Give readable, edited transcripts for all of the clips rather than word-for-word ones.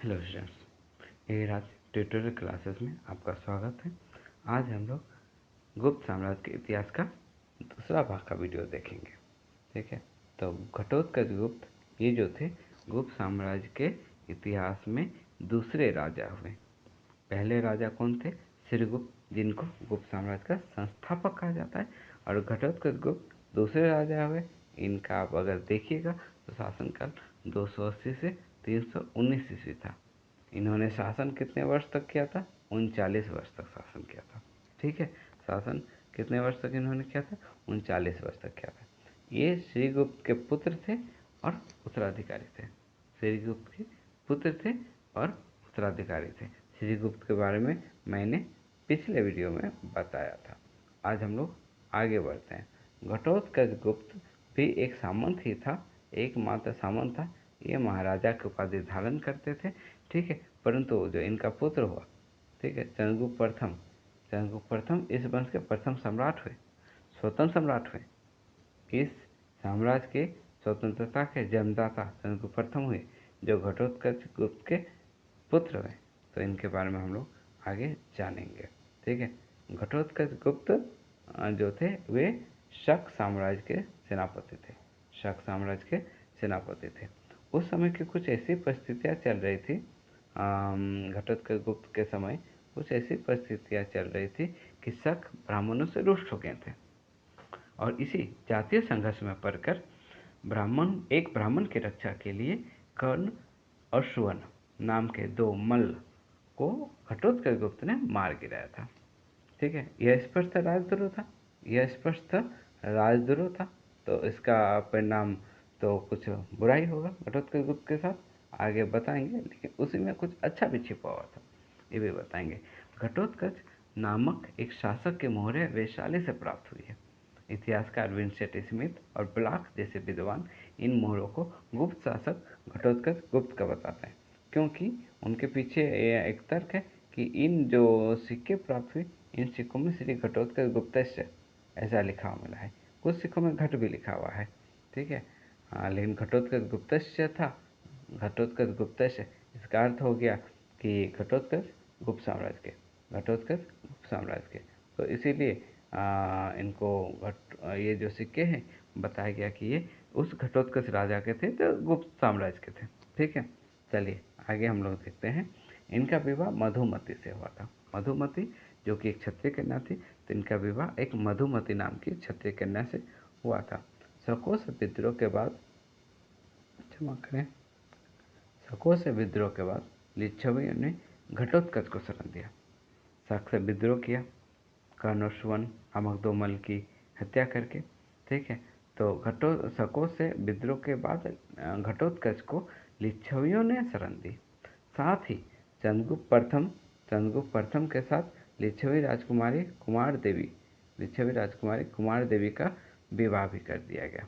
Hello students, ये राज tutorial classes में आपका स्वागत है। आज हम लोग गुप्त साम्राज्य के इतिहास का दूसरा भाग का वीडियो देखेंगे। ठीक है, तो घटोत्कच गुप्त ये जो थे गुप्त साम्राज्य के इतिहास में दूसरे राजा हुए। पहले राजा कौन थे? श्रीगुप्त, जिनको गुप्त साम्राज्य का संस्थापक कहा जाता है, और घटोत्कच गुप्त दूसरे राजा हुए। इनका आप अगर देखिएगा तो शासनकाल 280 से 319 ईस्वी था। इन्होंने शासन कितने वर्ष तक किया था? 39 वर्ष तक शासन किया था। ठीक है, शासन कितने वर्ष तक इन्होंने किया था? 39 वर्ष तक किया था। ये श्रीगुप्त के पुत्र थे और उत्तराधिकारी थे। श्रीगुप्त के पुत्र थे और उत्तराधिकारी थे। श्रीगुप्त के बारे में मैंने पिछले वीडियो में बताया था। आज हम लोग आगे बढ़ते हैं। घटोत्कच गुप्त भी एक सामंत ही था, एकमात्र सामंत था। ये महाराजा की उपाधि धारण करते थे। ठीक है, परंतु जो इनका पुत्र हुआ, ठीक है, चंद्रगुप्त प्रथम इस वंश के प्रथम सम्राट हुए, स्वतंत्र सम्राट हुए। इस साम्राज्य के स्वतंत्रता के जन्मदाता चंद्रगुप्त प्रथम हुए, जो घटोत्कच गुप्त के पुत्र हुए। तो इनके बारे में हम लोग आगे जानेंगे। ठीक है, घटोत्कच गुप्त जो थे वे शक साम्राज्य के सेनापति थे। शक साम्राज्य के सेनापति थे। उस समय की कुछ ऐसी परिस्थितियाँ चल रही थी, घटोत्कच गुप्त के समय कुछ ऐसी परिस्थितियाँ चल रही थी कि शक ब्राह्मणों से रुष्ट हो गए थे, और इसी जातीय संघर्ष में पड़कर एक ब्राह्मण की रक्षा के लिए कर्ण और सुवर्ण नाम के दो मल्ल को घटोत्कच गुप्त ने मार गिराया था। ठीक है, यह स्पष्ट राजद्रोह था। तो इसका परिणाम तो कुछ बुरा ही होगा घटोत्कच गुप्त के साथ, आगे बताएंगे। लेकिन उसी में कुछ अच्छा भी छिपा हुआ था, ये भी बताएंगे। घटोत्कच नामक एक शासक के मोहरे वैशाली से प्राप्त हुई है। इतिहासकार विंसेंट स्मिथ और ब्लॉक जैसे विद्वान इन मोहरों को गुप्त शासक घटोत्कच गुप्त का बताते हैं, क्योंकि उनके पीछे एक तर्क है कि इन जो सिक्के प्राप्त हुए, इन सिक्कों में श्री घटोत्कच गुप्तस्य ऐसा लिखा हुआ मिला है। कुछ सिक्कों में घट भी लिखा हुआ है। ठीक है, लेकिन घटोत्कच गुप्तस्य था। घटोत्कच गुप्तस्य, इसका अर्थ हो गया कि घटोत्कच गुप्त साम्राज्य के। तो इसीलिए इनको ये जो सिक्के हैं बताया गया कि ये उस घटोत्कच राजा के थे जो गुप्त साम्राज्य के थे। ठीक है, चलिए आगे हम लोग देखते हैं। इनका विवाह मधुमती से हुआ था। मधुमती जो कि एक क्षत्रिय कन्या थी, तो इनका विवाह एक मधुमती नाम की क्षत्रिय कन्या से हुआ था। सकोस विद्रोह के बाद क्षमा करें सकोस विद्रोह के बाद लिच्छवियों ने घटोत्कच को शरण दिया। शक से विद्रोह किया, कर्ण और सुवर्ण नामक दो मल्ल की हत्या करके। ठीक है, तो सकोस से विद्रोह के बाद घटोत्कच को लिच्छवियों ने शरण दी। साथ ही चंद्रगुप्त प्रथम के साथ लिच्छवी राजकुमारी कुमार देवी का विवाह भी कर दिया गया।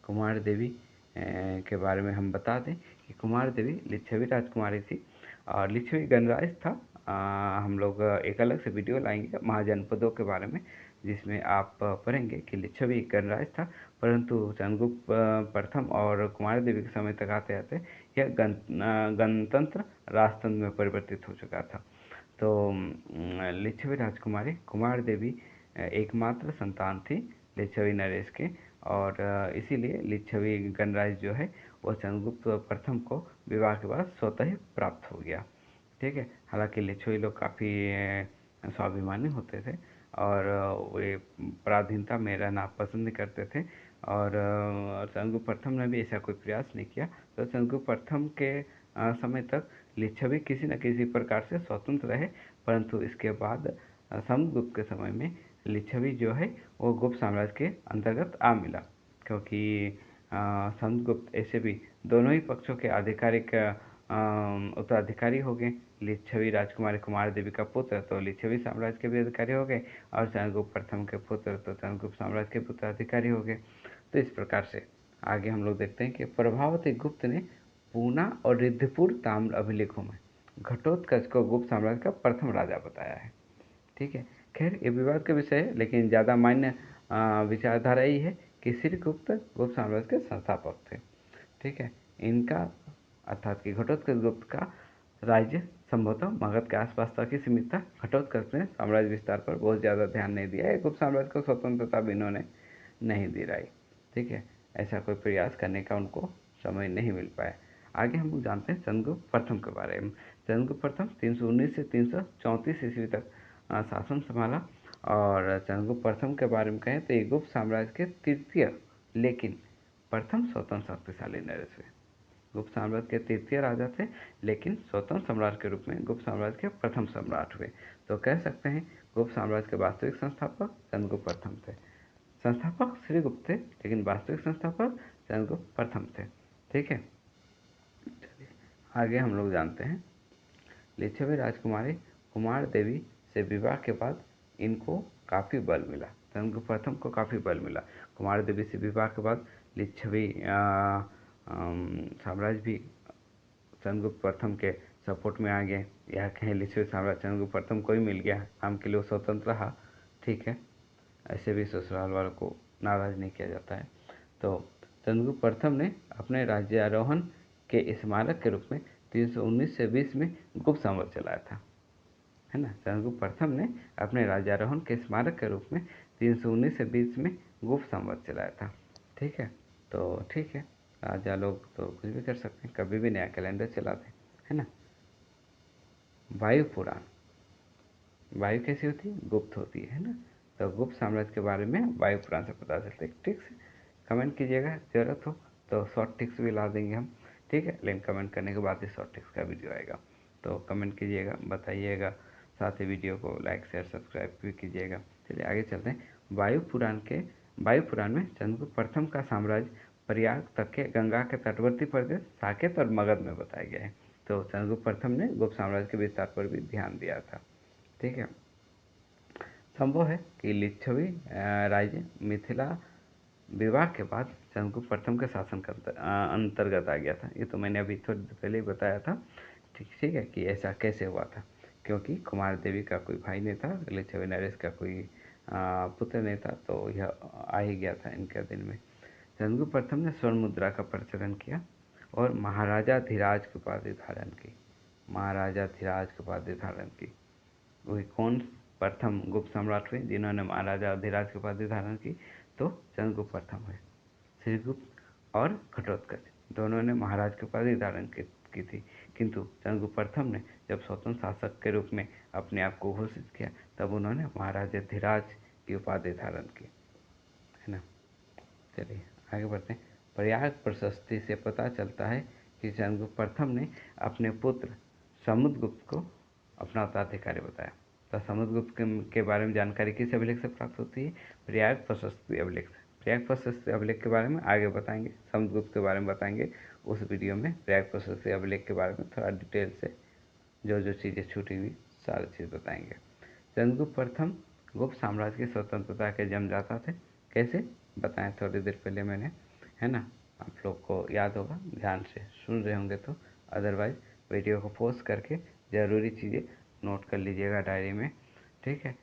कुमार देवी के बारे में हम बता दें कि कुमार देवी लिच्छवी राजकुमारी थी, और लिच्छवी गणराज्य था। हम लोग एक अलग से वीडियो लाएंगे महाजनपदों के बारे में, जिसमें आप पढ़ेंगे कि लिच्छवी गणराज्य था, परंतु चंद्रगुप्त प्रथम और कुमार देवी के समय तक आते आते यह गणतंत्र राजतंत्र में परिवर्तित हो चुका था। तो लिच्छवी राजकुमारी कुमार देवी एकमात्र संतान थी लिच्छवी नरेश के, और इसीलिए लिच्छवी गणराज्य जो है वह चंद्रगुप्त प्रथम को विवाह के बाद स्वतः ही प्राप्त हो गया। ठीक है, हालांकि लिच्छवी लोग काफ़ी स्वाभिमानी होते थे, और वे पराधीनता में रहना पसंद नहीं करते थे, और चंद्रगुप्त प्रथम ने भी ऐसा कोई प्रयास नहीं किया। तो चंद्रगुप्त प्रथम के समय तक लिच्छवी किसी न किसी प्रकार से स्वतंत्र रहे, परंतु इसके बाद समुद्रगुप्त के समय में लिच्छवी जो है वो गुप्त साम्राज्य के अंतर्गत आ मिला, क्योंकि समुद्रगुप्त ऐसे भी दोनों ही पक्षों के आधिकारिक उत्तराधिकारी हो गए। लिच्छवी राजकुमारी कुमार देवी का पुत्र तो लिच्छवी साम्राज्य के भी अधिकारी हो गए, और चंद्रगुप्त प्रथम के पुत्र तो चंद्रगुप्त साम्राज्य के उत्तराधिकारी हो गए। तो इस प्रकार से आगे हम लोग देखते हैं कि प्रभावती गुप्त ने पूना और रिद्धपुर ताम्र अभिलेखों में घटोत्कच को गुप्त साम्राज्य का प्रथम राजा बताया है। ठीक है, खैर ये विवाद का विषय है, लेकिन ज़्यादा मान्य विचारधारा यही है कि श्रीगुप्त गुप्त साम्राज्य के संस्थापक थे। ठीक है, इनका अर्थात कि घटोत्कच गुप्त का राज्य संभवतः मगध के आसपास तक ही सीमित था। घटोत्कच ने साम्राज्य विस्तार पर बहुत ज़्यादा ध्यान नहीं दिया। गुप्त साम्राज्य को स्वतंत्रता भी इन्होंने नहीं दिलाई। ठीक है, ऐसा कोई प्रयास करने का उनको समय नहीं मिल पाया। आगे हम लोग जानते हैं चंद्रगुप्त प्रथम के बारे में। चंद्रगुप्त प्रथम 319 से 334 ईस्वी तक शासन संभाला। और चंद्रगुप्त प्रथम के बारे में कहें तो ये गुप्त साम्राज्य के तृतीय लेकिन प्रथम स्वतंत्र शक्तिशाली नरेश हुए। गुप्त साम्राज्य के तृतीय राजा थे, लेकिन स्वतंत्र सम्राट के रूप में गुप्त साम्राज्य के प्रथम सम्राट हुए। तो कह सकते हैं गुप्त साम्राज्य के वास्तविक संस्थापक चंद्रगुप्त प्रथम थे। संस्थापक श्रीगुप्त थे, लेकिन वास्तविक संस्थापक चंद्रगुप्त प्रथम थे। ठीक है, चलिए आगे हम लोग जानते हैं लिच्छवी राजकुमारी कुमार देवी से विवाह के बाद इनको काफ़ी बल मिला। चंद्रगुप्त प्रथम को काफ़ी बल मिला। कुमार देवी से विवाह के बाद लिच्छवी साम्राज्य भी चंद्रगुप्त प्रथम के सपोर्ट में आ गए। या कहें लिच्छवी साम्राज्य चंद्रगुप्त प्रथम को ही मिल गया, काम के लिए वो स्वतंत्र रहा। ठीक है, ऐसे भी ससुराल वालों को नाराज नहीं किया जाता है। तो चंद्रगुप्त प्रथम ने अपने राज्यारोहण के स्मारक के रूप में 319 से 20 में गुप्त साम्राज्य चलाया था, है ना। चंद्रगुप्त प्रथम ने अपने राज्यारोहण के स्मारक के रूप में 319 से 20 में गुप्त साम्राज्य चलाया था। ठीक है, तो ठीक है, राजा लोग तो कुछ भी कर सकते हैं, कभी भी नया कैलेंडर चलाते हैं, है ना। वायु पुराण, वायु कैसी होती है? गुप्त होती है ना। तो गुप्त साम्राज्य के बारे में वायु पुराण से पता चलता है। ट्रिक्स कमेंट कीजिएगा, ज़रूरत हो तो शॉर्ट ट्रिक्स भी ला देंगे हम। ठीक है, लेकिन कमेंट करने के बाद ही शॉर्ट ट्रिक्स का वीडियो आएगा, तो कमेंट कीजिएगा, बताइएगा, साथ ही वीडियो को लाइक शेयर सब्सक्राइब भी कीजिएगा। चलिए आगे चलते हैं। वायु पुराण में चंद्रगुप्त प्रथम का साम्राज्य प्रयाग तक के गंगा के तटवर्ती प्रदेश साकेत और मगध में बताया गया है। तो चंद्रगुप्त प्रथम ने गुप्त साम्राज्य के विस्तार पर भी ध्यान दिया था। ठीक है, संभव है कि लिच्छवी राज्य मिथिला विवाह के बाद चंद्रगुप्त प्रथम के शासन का अंतर्गत आ गया था। ये तो मैंने अभी थोड़ी देर पहले ही बताया था। ठीक है, कि ऐसा कैसे हुआ था, क्योंकि कुमार देवी का कोई भाई नहीं था, लिच्छवी नरेश का कोई पुत्र नहीं था, तो यह आ ही गया था इनके दिन में। चंद्रगुप्त प्रथम ने स्वर्ण मुद्रा का प्रचलन किया और महाराजा धीराज की उपाधि धारण की। महाराजा धीराज की उपाधि धारण की। वही कौन प्रथम गुप्त सम्राट हुए जिन्होंने महाराजा अधिराज की उपाधि धारण की? तो चंद्रगुप्त प्रथम हुए। श्रीगुप्त और घटोत्कच दोनों ने महाराज की उपाधि धारण की थी, किंतु चंद्रगुप्त प्रथम ने जब स्वतंत्र शासक के रूप में अपने आप को घोषित किया, तब उन्होंने महाराजा धीराज की उपाधि धारण की, है ना। चलिए आगे बढ़ते हैं। प्रयाग प्रशस्ति से पता चलता है कि चंद्रगुप्त प्रथम ने अपने पुत्र समुद्रगुप्त को अपना उत्तराधिकारी बताया। तो समुद्रगुप्त के बारे में जानकारी किस अभिलेख से प्राप्त होती है? प्रयाग प्रशस्ति अभिलेख से। प्रयाग प्रशस्ति अभिलेख के बारे में आगे बताएंगे, समुद्रगुप्त के बारे में बताएंगे उस वीडियो में। प्रयाग प्रशस्ति अभिलेख के बारे में थोड़ा डिटेल से जो जो चीज़ें छूटी हुई सारी चीज़ बताएंगे। चंद्रगुप्त प्रथम गुप्त साम्राज्य की स्वतंत्रता के जमदाता थे। कैसे बताएं थोड़ी देर पहले मैंने, है ना। आप लोग को याद होगा, ध्यान से सुन रहे होंगे तो, अदरवाइज वीडियो को पॉज करके ज़रूरी चीज़ें नोट कर लीजिएगा डायरी में। ठीक है,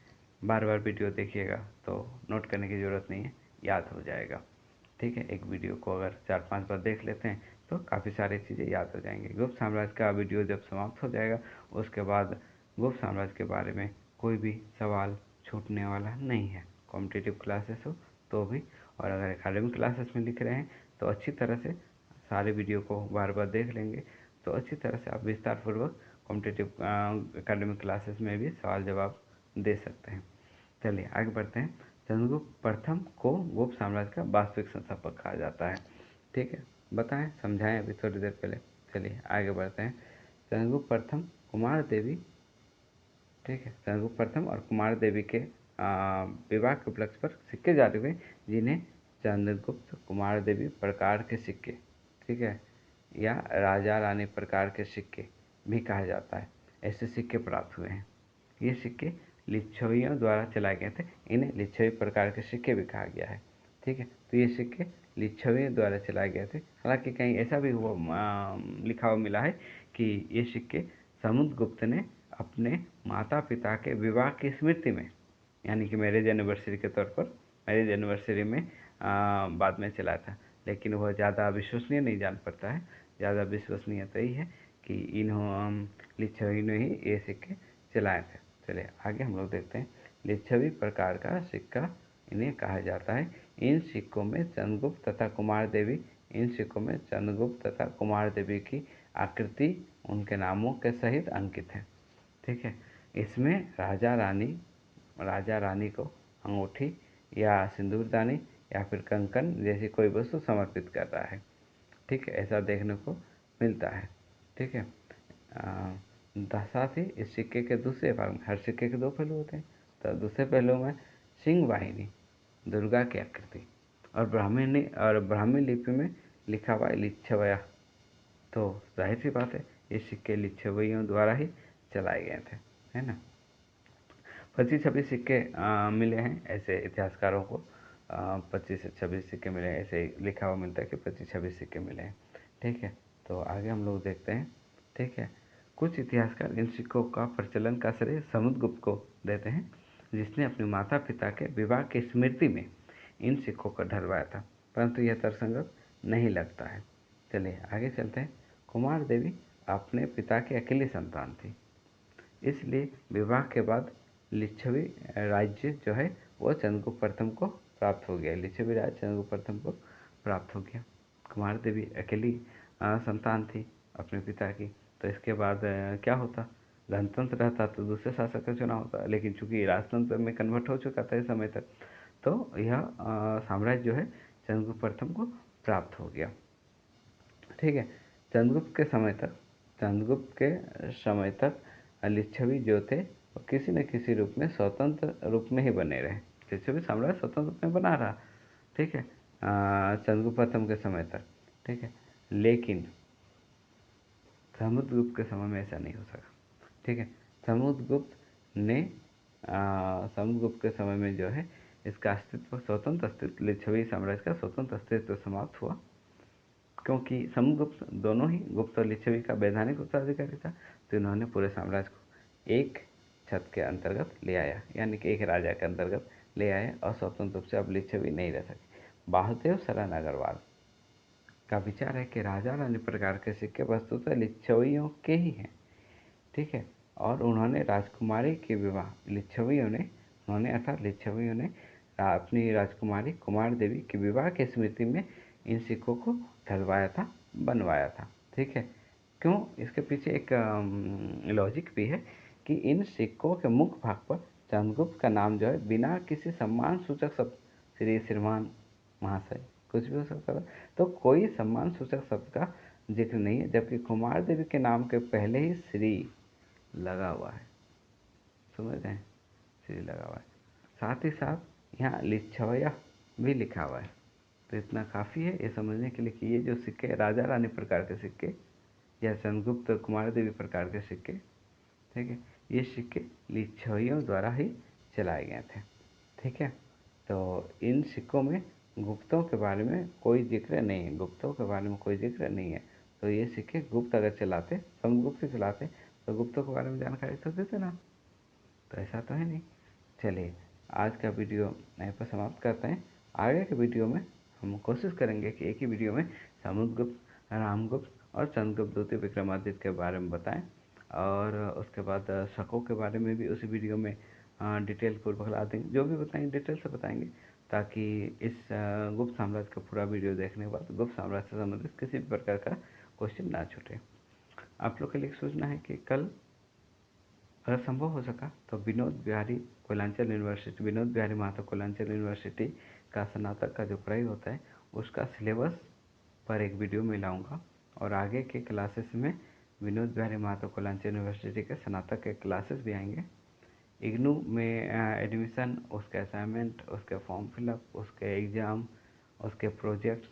बार बार वीडियो देखिएगा तो नोट करने की ज़रूरत नहीं है, याद हो जाएगा। ठीक है, एक वीडियो को अगर 4-5 बार देख लेते हैं तो काफ़ी सारी चीज़ें याद हो जाएंगी। गुप्त साम्राज्य का वीडियो जब समाप्त हो जाएगा, उसके बाद गुप्त साम्राज्य के बारे में कोई भी सवाल छूटने वाला नहीं है। कॉम्पिटिटिव क्लासेस हो तो भी, और अगर एकेडमिक क्लासेस में लिख रहे हैं तो अच्छी तरह से सारे वीडियो को बार बार देख लेंगे तो अच्छी तरह से आप विस्तारपूर्वक कॉम्पिटिटिव एकेडमिक क्लासेस में भी सवाल जवाब दे सकते हैं। चलिए आगे बढ़ते हैं। चंद्रगुप्त प्रथम को गुप्त साम्राज्य का वास्तविक संस्थापक कहा जाता है। ठीक है, बताएं, समझाएं अभी थोड़ी देर पहले। चलिए आगे बढ़ते हैं। चंद्रगुप्त प्रथम कुमार देवी, ठीक है, चंद्रगुप्त प्रथम और कुमार देवी के विवाह के उपलक्ष्य पर सिक्के जारी हुए, जिन्हें चंद्रगुप्त कुमार देवी प्रकार के सिक्के, ठीक है, या राजा रानी प्रकार के सिक्के भी कहा जाता है। ऐसे सिक्के प्राप्त हुए हैं। ये सिक्के लिच्छवियों द्वारा चलाए गए थे। इन्हें लिच्छवी प्रकार के सिक्के भी कहा गया है। ठीक है, तो ये सिक्के लिच्छवियों द्वारा चलाए गए थे। हालांकि कहीं ऐसा भी हुआ लिखा हुआ मिला है कि ये सिक्के समुद्रगुप्त ने अपने माता पिता के विवाह की स्मृति में, यानी कि मैरिज एनिवर्सरी के तौर पर, मैरिज एनिवर्सरी में बाद में चलाया था। लेकिन वह ज़्यादा विश्वसनीय नहीं जान पड़ता है। ज़्यादा विश्वसनीय तो यही है कि इन्हों लिच्छवी ने ही ये सिक्के चलाए थे। चलिए आगे हम लोग देखते हैं। लिच्छवी प्रकार का सिक्का इन्हें कहा जाता है। इन सिक्कों में चंद्रगुप्त तथा कुमार देवी की आकृति उनके नामों के सहित अंकित है। ठीक है, इसमें राजा रानी को अंगूठी या सिंदूरदानी या फिर कंकन जैसी कोई वस्तु समर्पित कर रहा है। ठीक है, ऐसा देखने को मिलता है। ठीक है, साथ ही इस सिक्के के दूसरे भाग में, हर सिक्के के 2 पहलू होते हैं, तो दूसरे पहलू में सिंह वाहिनी, दुर्गा की आकृति और ब्राह्मी लिपि में लिखा हुआ लिच्छवया। तो जाहिर सी बात है ये सिक्के लिच्छवियों द्वारा ही चलाए गए थे, है ना। 25-26 सिक्के मिले हैं ऐसे इतिहासकारों को। 25 से 26 सिक्के मिले हैं, ऐसे लिखा हुआ मिलता है कि 25-26 सिक्के मिले हैं। ठीक है, तो आगे हम लोग देखते हैं। ठीक है, कुछ इतिहासकार इन सिक्कों का प्रचलन का श्रेय समुद्रगुप्त को देते हैं, जिसने अपने माता पिता के विवाह की स्मृति में इन सिक्कों को ढलवाया था, परंतु यह तर्कसंगत नहीं लगता है। चलिए आगे चलते हैं। कुमार देवी अपने पिता की अकेली संतान थी, इसलिए विवाह के बाद लिच्छवी राज्य जो है वो चंद्रगुप्त प्रथम को प्राप्त हो गया। लिच्छवी राज्य चंद्रगुप्त प्रथम को प्राप्त हो गया। कुमार देवी अकेली संतान थी अपने पिता की, तो इसके बाद क्या होता, गणतंत्र रहता तो दूसरे शासक का चुनाव होता, लेकिन चूंकि राजतंत्र में कन्वर्ट हो चुका था इस समय तक, तो यह साम्राज्य जो है चंद्रगुप्त प्रथम को प्राप्त हो गया। ठीक है, चंद्रगुप्त के समय तक लिच्छवी जो थे वो किसी न किसी रूप में स्वतंत्र रूप में ही बने रहे। लिच्छवी साम्राज्य स्वतंत्र रूप में बना रहा। ठीक है, चंद्रगुप्त प्रथम के समय तक। ठीक है, लेकिन समुद्रगुप्त के समय में ऐसा नहीं हो सका। ठीक है, समुद्रगुप्त के समय में जो है इसका अस्तित्व, स्वतंत्र अस्तित्व, लिच्छवी साम्राज्य का स्वतंत्र अस्तित्व समाप्त हुआ, क्योंकि समुद्रगुप्त दोनों ही गुप्त और लिच्छवी का वैधानिक उत्तराधिकारी था। तो इन्होंने पूरे साम्राज्य को एक छत के अंतर्गत ले आया, यानी कि एक राजा के अंतर्गत ले आया, और स्वतंत्र रूप से अब लिच्छवी नहीं रह सके। वासुदेव शरण अग्रवाल का विचार है कि राजा रानी प्रकार के सिक्के वस्तुतः लिच्छवियों के ही हैं। ठीक है, और उन्होंने राजकुमारी के विवाह लिच्छवियों ने अपनी राजकुमारी कुमार देवी के विवाह की स्मृति में इन सिक्कों को ढलवाया था, बनवाया था। ठीक है, क्यों, इसके पीछे एक लॉजिक भी है कि इन सिक्कों के मुख्य भाग पर चंद्रगुप्त का नाम जो है बिना किसी सम्मान सूचक शब्द, श्री, श्रीमान, महाशय, कुछ भी हो सकता था, तो कोई सम्मान सूचक शब्द का जिक्र नहीं है, जबकि कुमार देवी के नाम के पहले ही श्री लगा हुआ है। समझ रहे हैं, श्री लगा हुआ है। साथ ही साथ यहाँ लिच्छवया भी लिखा हुआ है। तो इतना काफ़ी है ये समझने के लिए कि ये जो सिक्के राजा रानी प्रकार के सिक्के या चंद्रगुप्त कुमार देवी प्रकार के सिक्के, ठीक है, ये सिक्के लिच्छवियों द्वारा ही चलाए गए थे। ठीक है, तो इन सिक्कों में गुप्तों के बारे में कोई जिक्र नहीं है। तो ये सिक्के गुप्त अगर चलाते, समुद्रगुप्त चलाते, तो गुप्तों के बारे में जानकारी तो देते ना, तो ऐसा तो है नहीं। चलिए आज का वीडियो यहीं पर समाप्त करते हैं। आगे के वीडियो में हम कोशिश करेंगे कि एक ही वीडियो में समुद्रगुप्त, रामगुप्त और चंद्रगुप्त द्वितीय विक्रमादित्य के बारे में बताएं, और उसके बाद शकों के बारे में भी उस वीडियो में डिटेल पूर्वक ला देंगे। जो भी बताएंगे डिटेल से बताएंगे, ताकि इस गुप्त साम्राज्य का पूरा वीडियो देखने के बाद गुप्त साम्राज्य से संबंधित किसी भी प्रकार का क्वेश्चन ना छूटे। आप लोग के लिए सूचना है कि कल अगर संभव हो सका तो विनोद बिहारी महतो कोयलांचल यूनिवर्सिटी का स्नातक का जो पढ़ाई होता है उसका सिलेबस पर एक वीडियो में लाऊंगा, और आगे के क्लासेस में विनोद बिहारी महतो कोयलांचल यूनिवर्सिटी के स्नातक के क्लासेस भी आएंगे। इग्नू में एडमिशन, उसके असाइनमेंट, उसके फॉर्म फिलअप, उसके एग्ज़ाम, उसके प्रोजेक्ट्स,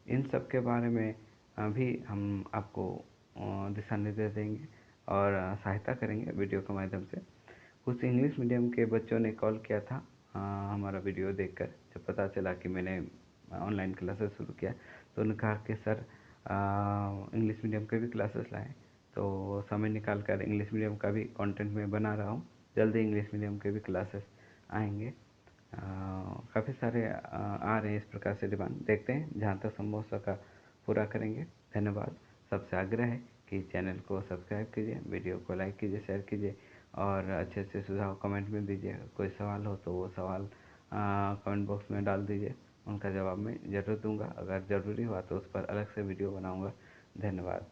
इन सब के बारे में भी हम आपको दिशा निर्देश देंगे और सहायता करेंगे वीडियो के माध्यम से। कुछ इंग्लिश मीडियम के बच्चों ने कॉल किया था हमारा वीडियो देखकर, जब पता चला कि मैंने ऑनलाइन क्लासेस शुरू किया, तो उन्होंने कहा कि सर इंग्लिश मीडियम के भी क्लासेस लाएं। तो समय निकाल कर इंग्लिश मीडियम का भी कंटेंट मैं बना रहा हूँ, जल्दी इंग्लिश मीडियम के भी क्लासेस आएंगे। काफ़ी सारे आ रहे हैं इस प्रकार से डिमांड, देखते हैं जहाँ तक संभव हो सका पूरा करेंगे। धन्यवाद। सबसे आग्रह है कि चैनल को सब्सक्राइब कीजिए, वीडियो को लाइक कीजिए, शेयर कीजिए और अच्छे अच्छे सुझाव कमेंट में दीजिए। कोई सवाल हो तो वो सवाल कमेंट बॉक्स में डाल दीजिए, उनका जवाब मैं ज़रूर दूंगा। अगर ज़रूरी हुआ तो उस पर अलग से वीडियो बनाऊंगा। धन्यवाद।